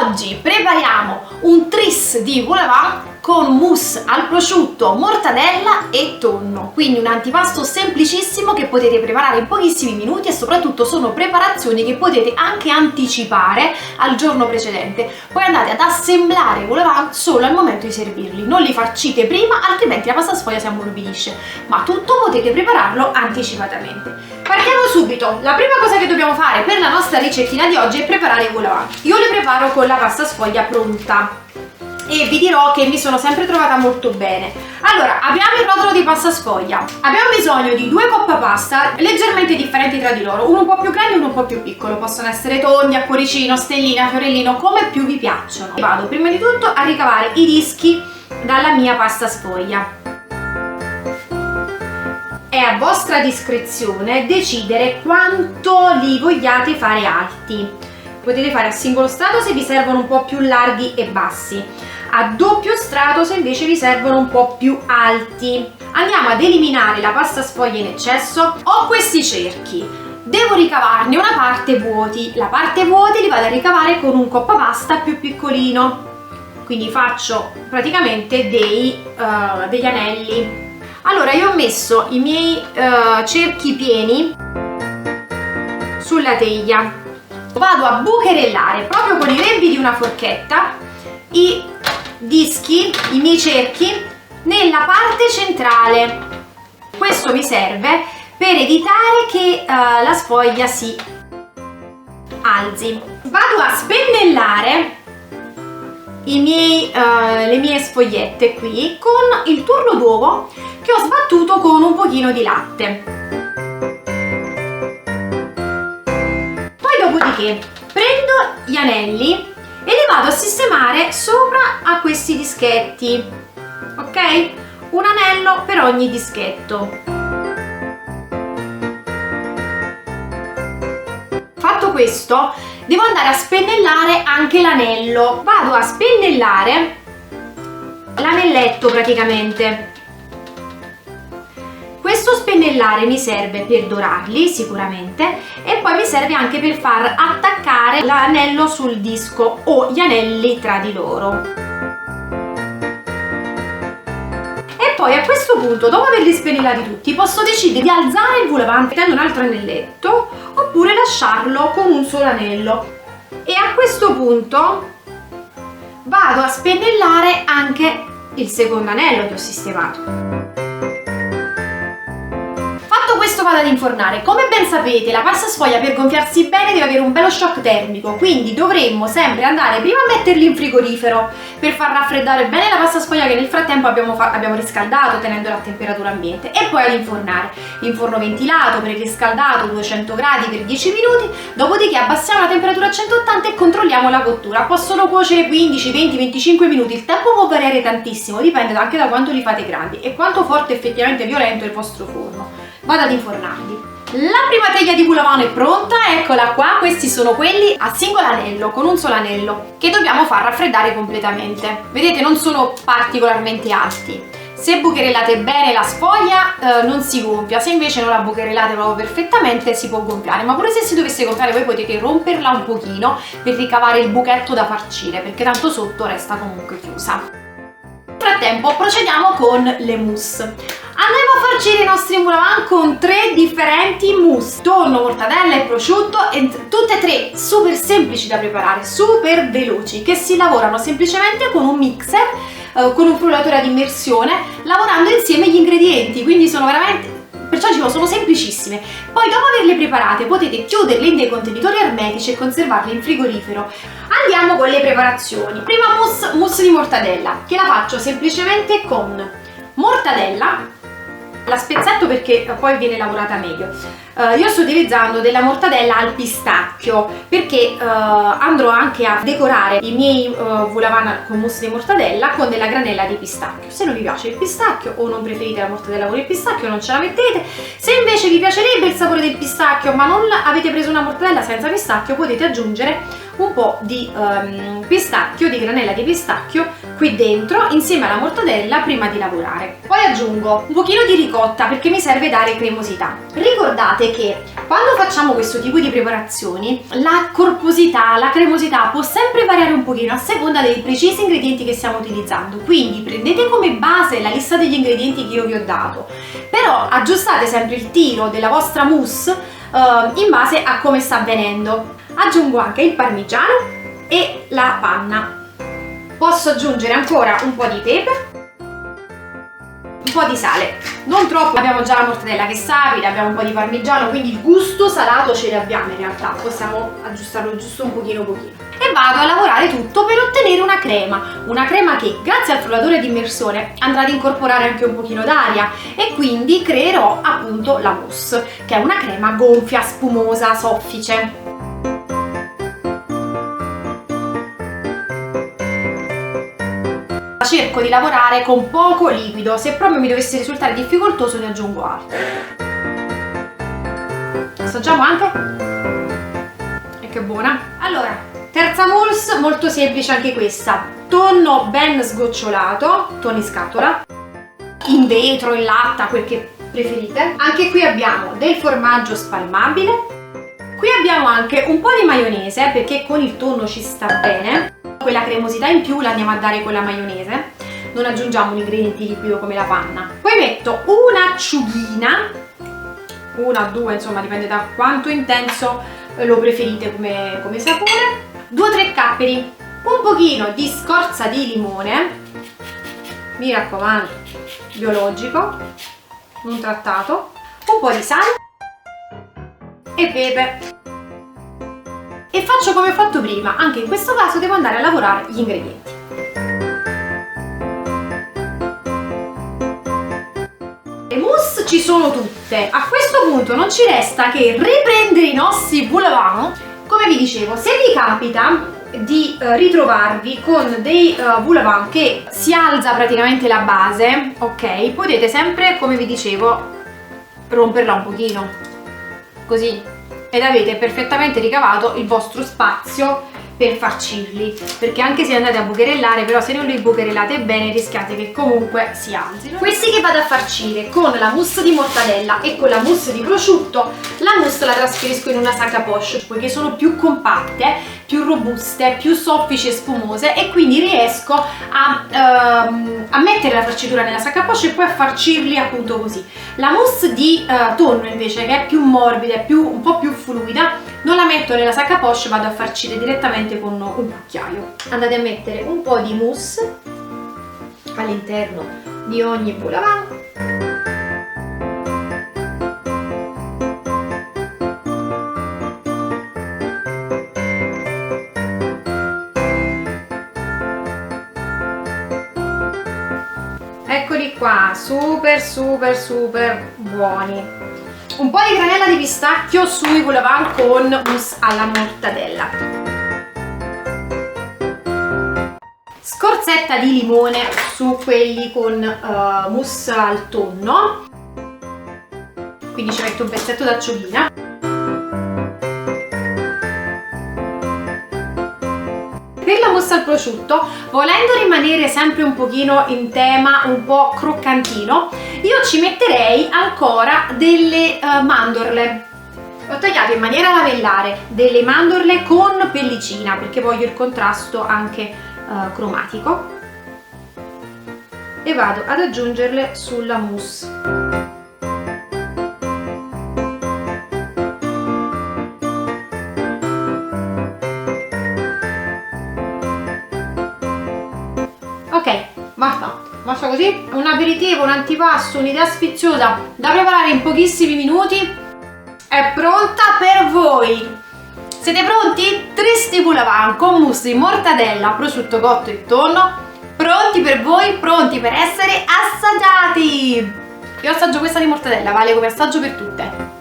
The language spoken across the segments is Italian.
Oggi prepariamo un tris di vol au vent con mousse al prosciutto, mortadella e tonno, quindi un antipasto semplicissimo che potete preparare in pochissimi minuti e soprattutto sono preparazioni che potete anche anticipare al giorno precedente. Poi andate ad assemblare i vol au vent solo al momento di servirli, non li farcite prima altrimenti la pasta sfoglia si ammorbidisce, ma tutto potete prepararlo anticipatamente. Partiamo subito. La prima cosa che dobbiamo fare per la nostra ricettina di oggi è preparare i vol au vent. Io le preparo con la pasta sfoglia pronta e vi dirò che mi sono sempre trovata molto bene. Allora, abbiamo il rotolo di pasta sfoglia, abbiamo bisogno di due coppa pasta leggermente differenti tra di loro, uno un po' più grande e uno un po' più piccolo, possono essere tondi, a cuoricino, stellina, fiorellino, come più vi piacciono. Vado prima di tutto a ricavare i dischi dalla mia pasta sfoglia. È a vostra discrezione decidere quanto li vogliate fare alti. Potete fare a singolo strato se vi servono un po' più larghi e bassi, a doppio strato se invece vi servono un po' più alti. Andiamo ad eliminare la pasta sfoglia in eccesso. Ho questi cerchi, devo ricavarne una parte vuoti. La parte vuoti li vado a ricavare con un coppa pasta più piccolino, quindi faccio praticamente degli anelli. Allora, io ho messo i miei cerchi pieni sulla teglia, vado a bucherellare proprio con i lembi di una forchetta i dischi, i miei cerchi, nella parte centrale. Questo mi serve per evitare che la sfoglia si alzi. Vado a spennellare le mie sfogliette qui con il tuorlo d'uovo che ho sbattuto con un pochino di latte. Poi dopodiché prendo gli anelli e li vado a sistemare sopra a questi dischetti, ok? Un anello per ogni dischetto. Fatto questo, devo andare a spennellare anche l'anello. Vado a spennellare l'anelletto praticamente. Questo spennellare mi serve per dorarli sicuramente e poi mi serve anche per far attaccare l'anello sul disco o gli anelli tra di loro. E poi a questo punto, dopo averli spennellati tutti, posso decidere di alzare il vol au vent mettendo un altro anelletto oppure lasciarlo con un solo anello. E a questo punto vado a spennellare anche il secondo anello che ho sistemato. Questo vado ad infornare. Come ben sapete, la pasta sfoglia per gonfiarsi bene deve avere un bello shock termico, quindi dovremmo sempre andare prima a metterli in frigorifero per far raffreddare bene la pasta sfoglia che nel frattempo abbiamo riscaldato tenendola a temperatura ambiente, e poi ad infornare in forno ventilato, preriscaldato 200 gradi per 10 minuti, dopodiché abbassiamo la temperatura a 180 e controlliamo la cottura. Possono cuocere 15, 20, 25 minuti, il tempo può variare tantissimo, dipende anche da quanto li fate grandi e quanto forte effettivamente violento è il vostro forno. Vado ad infornarli. La prima teglia di vol au vent è pronta, eccola qua. Questi sono quelli a singolo anello, con un solo anello, che dobbiamo far raffreddare completamente. Vedete, non sono particolarmente alti. Se bucherellate bene la sfoglia non si gonfia, se invece non la bucherellate proprio perfettamente si può gonfiare, ma pure se si dovesse gonfiare voi potete romperla un pochino per ricavare il buchetto da farcire, perché tanto sotto resta comunque chiusa. Nel frattempo procediamo con le mousse. Andremo a farcire i nostri vol au vent con 3 differenti mousse, tonno, mortadella e prosciutto, e tutte e 3 super semplici da preparare, super veloci, che si lavorano semplicemente con un mixer, con un frullatore ad immersione, lavorando insieme gli ingredienti, quindi sono veramente... Perciò dicevo, sono semplicissime. Poi dopo averle preparate potete chiuderle in dei contenitori ermetici e conservarle in frigorifero. Andiamo con le preparazioni. Prima mousse di mortadella, che la faccio semplicemente con mortadella. La spezzetto perché poi viene lavorata meglio. Io sto utilizzando della mortadella al pistacchio perché andrò anche a decorare i miei vol au vent con mousse di mortadella con della granella di pistacchio. Se non vi piace il pistacchio o non preferite la mortadella con il pistacchio non ce la mettete. Se invece vi piacerebbe il sapore del pistacchio ma non avete preso una mortadella senza pistacchio, potete aggiungere un po' di pistacchio, di granella di pistacchio qui dentro insieme alla mortadella prima di lavorare. Poi aggiungo un pochino di ricotta perché mi serve dare cremosità. Ricordate notate che quando facciamo questo tipo di preparazioni la corposità, la cremosità può sempre variare un pochino a seconda dei precisi ingredienti che stiamo utilizzando, quindi prendete come base la lista degli ingredienti che io vi ho dato, però aggiustate sempre il tiro della vostra mousse in base a come sta avvenendo. Aggiungo anche il parmigiano e la panna. Posso aggiungere ancora un po' di pepe, un po' di sale, non troppo, abbiamo già la mortadella che sapida, abbiamo un po' di parmigiano, quindi il gusto salato ce l'abbiamo in realtà, possiamo aggiustarlo giusto un pochino. E vado a lavorare tutto per ottenere una crema che grazie al frullatore di immersione andrà ad incorporare anche un pochino d'aria e quindi creerò appunto la mousse, che è una crema gonfia, spumosa, soffice. Cerco di lavorare con poco liquido, se proprio mi dovesse risultare difficoltoso ne aggiungo altro. Assaggiamo anche? E che buona! Allora, terza mousse, molto semplice anche questa. Tonno ben sgocciolato, tonno in scatola, in vetro, in latta, quel che preferite. Anche qui abbiamo del formaggio spalmabile. Qui abbiamo anche un po' di maionese, perché con il tonno ci sta bene. Quella cremosità in più la andiamo a dare con la maionese, non aggiungiamo un ingrediente liquido come la panna. Poi metto un'acciughina, una o due, insomma dipende da quanto intenso lo preferite come sapore, 2 o 3 capperi, un pochino di scorza di limone, mi raccomando biologico, non trattato, un po' di sale e pepe. E faccio come ho fatto prima, anche in questo caso devo andare a lavorare gli ingredienti. Le mousse ci sono tutte, a questo punto non ci resta che riprendere i nostri boulevard. Come vi dicevo, se vi capita di ritrovarvi con dei boulevard che si alza praticamente la base, ok, potete sempre, come vi dicevo, romperla un pochino, così, ed avete perfettamente ricavato il vostro spazio per farcirli, perché anche se andate a bucherellare, però se non li bucherellate bene rischiate che comunque si alzino. Questi che vado a farcire con la mousse di mortadella e con la mousse di prosciutto, la mousse la trasferisco in una sac à poche poiché sono più compatte, più robuste, più soffici e spumose, e quindi riesco a mettere la farcitura nella sac à poche e poi a farcirli appunto così. La mousse di tonno invece, che è più morbida, un po' più fluida, non la metto nella sac à poche, vado a farcire direttamente con un cucchiaio. Andate a mettere un po' di mousse all'interno di ogni boulevard. Eccoli qua, super buoni. Un po' di granella di pistacchio sui boulevard con mousse alla mortadella. Scorzetta di limone su quelli con mousse al tonno. Quindi ci metto un pezzetto d'acciughina. Per la mousse al prosciutto, volendo rimanere sempre un pochino in tema un po' croccantino, io ci metterei ancora delle mandorle. Ho tagliato in maniera lavellare delle mandorle con pellicina perché voglio il contrasto anche cromatico, e vado ad aggiungerle sulla mousse. Ok, basta così. Un aperitivo, un antipasto, un'idea sfiziosa da preparare in pochissimi minuti è pronta per voi. Siete pronti? Tristi boulevard con mousse di mortadella, prosciutto cotto e tonno, pronti per voi, pronti per essere assaggiati. Io assaggio questa di mortadella, vale come assaggio per tutte.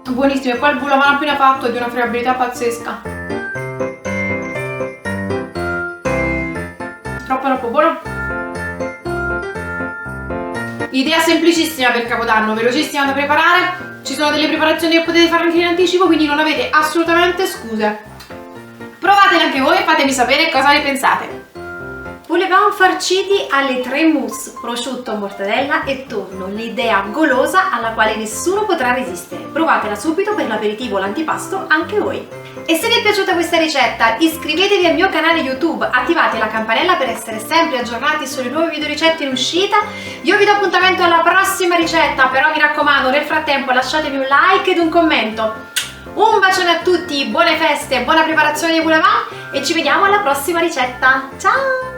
Buonissimo, e poi il boulevard appena fatto è di una friabilità pazzesca. Troppo buono. Idea semplicissima per Capodanno, velocissima da preparare. Ci sono delle preparazioni che potete fare anche in anticipo, quindi non avete assolutamente scuse. Provatele anche voi e fatemi sapere cosa ne pensate. Volevamo farciti alle 3 mousse, prosciutto, mortadella e tonno, l'idea golosa alla quale nessuno potrà resistere. Provatela subito per l'aperitivo o l'antipasto anche voi. E se vi è piaciuta questa ricetta, iscrivetevi al mio canale YouTube, attivate la campanella per essere sempre aggiornati sulle nuove video ricette in uscita. Io vi do appuntamento alla prossima ricetta, però mi raccomando, nel frattempo lasciatemi un like ed un commento. Un bacione a tutti, buone feste, buona preparazione di Boulevard e ci vediamo alla prossima ricetta. Ciao!